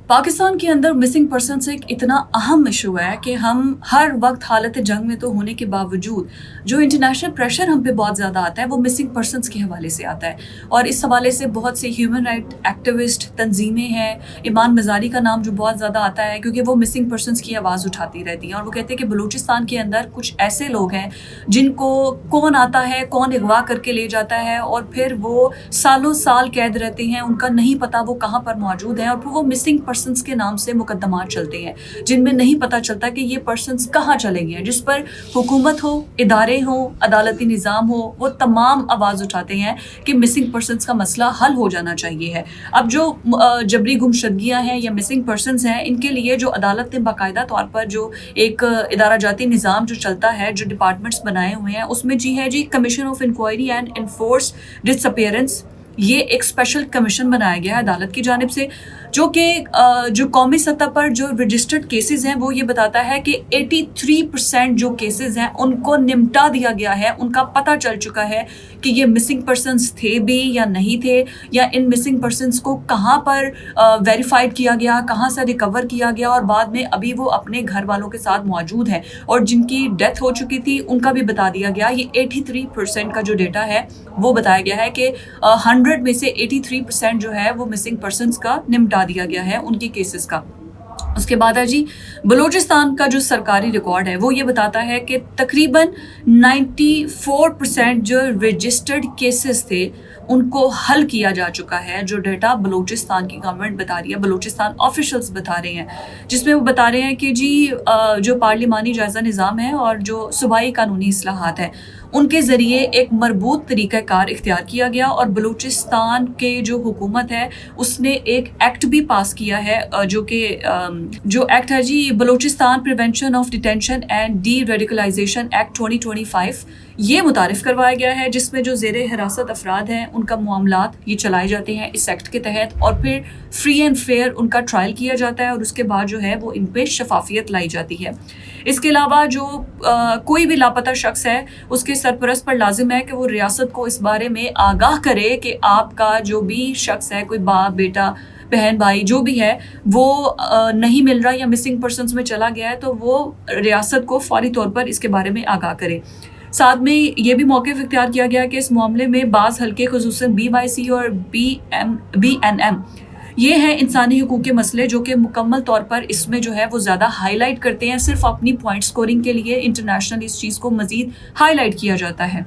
पाकिस्तान के अंदर missing person एक इतना अहम इशू है कि हम हर वक्त हालत जंग में तो होने के बावजूद जो इंटरनेशनल प्रेशर हम पे बहुत ज़्यादा आता है वो मिसिंग पर्सनस के हवाले से आता है। और इस हवाले से बहुत से ह्यूमन राइट एक्टिविस्ट तंजीमें हैं। इमान मज़ारी का नाम जो बहुत ज़्यादा आता है क्योंकि वो मिसिंग पर्सनस की आवाज़ उठाती रहती हैं और वो कहते हैं कि बलूचिस्तान के अंदर कुछ ऐसे लोग हैं जिनको कौन आता है, कौन अगवा करके ले जाता है और फिर वो सालों साल कैद रहते हैं, उनका नहीं पता वो कहाँ पर मौजूद हैं और फिर वो मिसिंग पर्सनस के नाम से मुकदमात चलते हैं जिनमें नहीं पता चलता कि ये पर्सनस कहाँ चले गए हैं। जिस पर हुकूमत हो, इदारे हो, अदालती निज़ाम हो, वो तमाम आवाज़ उठाते हैं कि मिसिंग पर्सनस का मसला हल हो जाना चाहिए है। अब जो जबरी गुमशदगियाँ हैं या मिसिंग पर्सनस हैं, इनके लिए जो अदालत ने बाकायदा तौर पर जो एक इदारा जाती निज़ाम जो चलता है, जो डिपार्टमेंट्स बनाए हुए हैं, उसमें जी commission of inquiry and enforced disappearance, ये एक स्पेशल कमीशन बनाया गया है अदालत की जानिब से जो कि जो कौमी सतह पर जो रजिस्टर्ड केसेस हैं वो ये बताता है कि 83% जो केसेस हैं उनको निपटा दिया गया है। उनका पता चल चुका है कि ये मिसिंग पर्सनस थे भी या नहीं थे, या इन मिसिंग पर्सनस को कहाँ पर वेरीफाइड किया गया, कहाँ से रिकवर किया गया और बाद में अभी वो अपने घर वालों के साथ मौजूद हैं और जिनकी डेथ हो चुकी थी उनका भी बता दिया गया। ये 83% का जो डेटा है वो बताया गया है कि 100 में से 83% जो है वो मिसिंग पर्सनस का निपटा दिया गया है उनकी केसेस का। उसके बाद है जी बलूचिस्तान का जो सरकारी रिकॉर्ड है वो ये बताता है कि तकरीबन 94% जो रजिस्टर्ड केसेस थे उनको हल किया जा चुका है। जो डेटा बलूचिस्तान की गवर्नमेंट बता रही है, बलूचिस्तान ऑफिशियल्स बता रहे हैं, जिसमें वो बता रहे हैं कि जी जो पार्लिमानी जायज़ा निज़ाम है और जो सूबाई कानूनी इस्लाहात है उनके ज़रिए एक मरबूत तरीक़ाकार इख्तियार किया गया और बलूचिस्तान के जो हुकूमत है उसने एक एक्ट भी पास किया है जो एक्ट है जी Balochistan prevention of detention and deradicalisation act 2025। ये मुतारिफ़ करवाया गया है जिसमें जो ज़ेरे हिरासत अफराद हैं उनका मामलात ये चलाए जाते हैं इस एक्ट के तहत और फिर फ्री एंड फेयर उनका ट्रायल किया जाता है और उसके बाद जो है वो इन पर शफाफियत लाई जाती है। इसके अलावा जो कोई भी लापता शख्स है उसके सरपरस्त पर लाजिम है कि वो रियासत को इस बारे में आगाह करे कि आपका जो भी शख्स है, कोई बाप, बेटा, बहन, भाई जो भी है वो नहीं मिल रहा या मिसिंग पर्सनस में चला गया है तो वो रियासत को फौरी तौर पर इसके बारे में आगाह करे। साथ में ये भी मौक़िफ़ इख्तियार किया गया कि इस मामले में बाज़ हल्के खुसूसन BYC और BNM ये हैं इंसानी हुकूक के मसले जो कि मुकम्मल तौर पर इसमें जो है वो ज़्यादा हाईलाइट करते हैं। सिर्फ अपनी पॉइंट स्कोरिंग के लिए इंटरनेशनल इस चीज़ को मज़ीद हाईलाइट किया जाता है।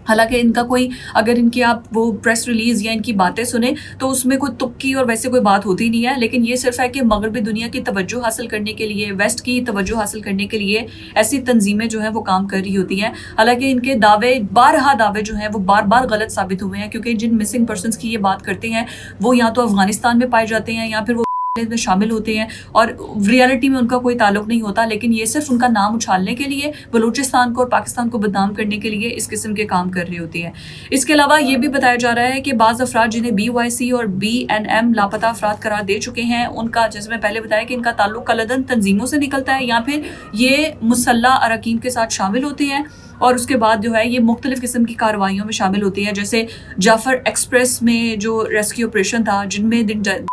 हालांकि इनका कोई, अगर इनकी आप वो प्रेस रिलीज़ या इनकी बातें सुने तो उसमें कोई तुक्की और वैसे कोई बात होती नहीं है, लेकिन ये सिर्फ है कि मगरबी दुनिया की तवज्जो हासिल करने के लिए, वेस्ट की तवज्जो हासिल करने के लिए ऐसी तंजीमें जो हैं वो काम कर रही होती हैं। हालांकि इनके दावे, बारहा दावे जो हैं वो बार बार गलत साबित हुए हैं क्योंकि जिन मिसिंग पर्सनस की ये बात करते हैं वो या तो अफगानिस्तान में पाए जाते हैं या फिर वो में शामिल होते हैं और रियलिटी में उनका कोई ताल्लुक नहीं होता, लेकिन ये सिर्फ उनका नाम उछालने के लिए, बलूचिस्तान को और पाकिस्तान को बदनाम करने के लिए इस किस्म के काम कर रही होती है। इसके अलावा ये भी बताया जा रहा है कि बाज़ अफराद जिन्हें BYC और BNM लापता अफराद करार दे चुके हैं उनका, जैसे मैं पहले बताया कि इनका ताल्लुक कलदन तंजीमों से निकलता है या फिर ये मुसल्ला अरकान के साथ शामिल होते हैं और उसके बाद जो है ये मुख्तलिफ़ किस्म की कार्रवाइयों में शामिल होती है। जैसे जाफ़र एक्सप्रेस में जो रेस्क्यू ऑपरेशन था जिनमें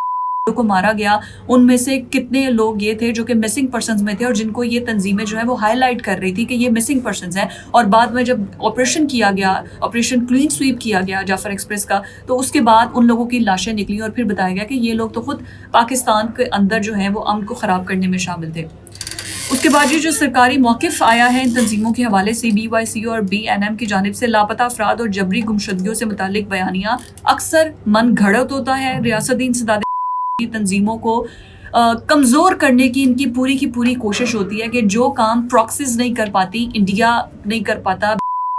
को मारा गया, उनमें से कितने लोग ये थे जो कि मिसिंग पर्सनस में थे और जिनको ये तंजीमें जो है वो हाईलाइट कर रही थी कि ये मिसिंग पर्सनस हैं। और बाद में जब ऑपरेशन किया गया, ऑपरेशन क्लीन स्वीप किया गया जाफ़र एक्सप्रेस का, तो उसके बाद उन लोगों की लाशें निकली और फिर बताया गया कि ये लोग तो खुद पाकिस्तान के अंदर जो है वो अमन को ख़राब करने में शामिल थे। उसके बाद ये जो सरकारी मौक़िफ़ आया है इन तंजीमों के हवाले से BYC और BNM की जानिब से लापता अफराद और जबरी गुमशदगियों से मुतालिक बयानियाँ अक्सर मन घड़त होता है। रियासती इंसदाद की तंजीमों को कमज़ोर करने की इनकी पूरी कोशिश होती है कि जो काम प्रॉक्सीज नहीं कर पाती, इंडिया नहीं कर पाता,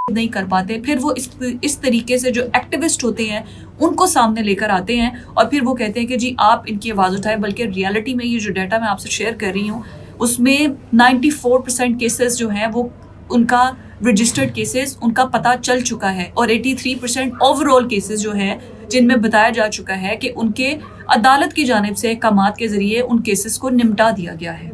नहीं कर पाते, फिर वो इस तरीके से जो एक्टिविस्ट होते हैं उनको सामने लेकर आते हैं और फिर वो कहते हैं कि जी आप इनकी आवाज़ उठाएं। बल्कि रियलिटी में ये जो डाटा मैं आपसे शेयर कर रही हूँ उसमें 94% केसेस जो हैं वो उनका रजिस्टर्ड केसेस उनका पता चल चुका है और 83% ओवरऑल केसेस जो हैं जिनमें बताया जा चुका है कि उनके अदालत की जानिब से अहकामात के ज़रिए उन केसेस को निपटा दिया गया है।